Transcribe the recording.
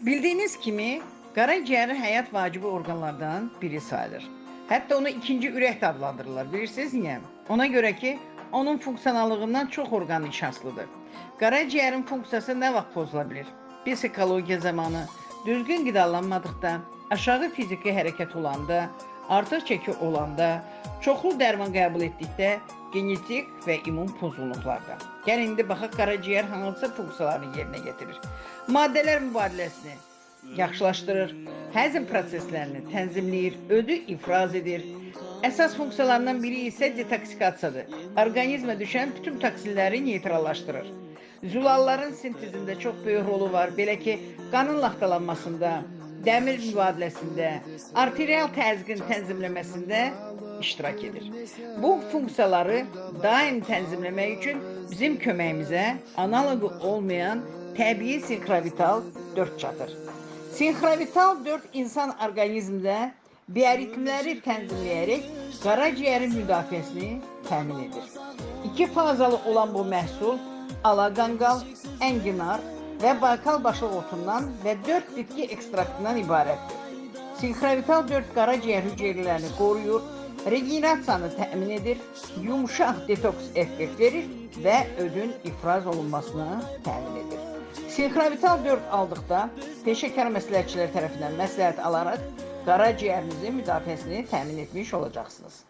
Bildiğiniz kimi karaciğer hayat vacibi organlardan biri sayılır. Hatta onu ikinci ürək də adlandırırlar. Bilirsiniz niye? Ona göre ki onun fonksiyonallığından çox orqan nişanslıdır. Karaciğerin funksiyası ne vaxt pozula bilir? Psikologiya zamanı, düzgün qidalanmadıqda, aşağı fiziki hərəkət olanda, artıq çəki olanda, çoxlu dərman qəbul etdikdə, genetik və immun pozğunluqlarda. Gəlin indi baxaq karaciğer hansı funksiyalarını yerinə getirir. Maddələr mübadiləsini yaxşılaşdırır, həzm proseslərini tənzimləyir, ödü ifraz edir. Əsas funksiyalarından biri isə detoksikasiyadır. Orqanizmə düşən bütün toksinləri neytrallaşdırır. Zülalların sintezində çox böyük rolu var. Belə ki, qanın laxtalanmasında, dəmir mübadiləsində, arterial təzyiqin tənzimləməsində iştirak edir. Bu funksiyaları daim tənzimləmək üçün bizim köməyimizə analogu olmayan təbii sinxrovital 4 çatır. Sinxrovital 4 insan orqanizmdə biyoritmləri tənzimləyərək qaraciyərin müdafiəsini təmin edir. İki fazalı olan bu məhsul alaqanqal, enginar və baykal başlıq otundan və 4 bitki ekstraktından ibarətdir. Sinxrovital 4 qaraciyər hüceyrələrini qoruyur, regenerasiyanı təmin edir, yumuşaq detoks effekt verir və ödün ifraz olunmasını təmin edir. Sinxrovital 4 aldıqda peşəkar məsləhətçilər tərəfindən məsləhət alaraq qaraciyərinizin müdafiəsini təmin etmiş olacaqsınız.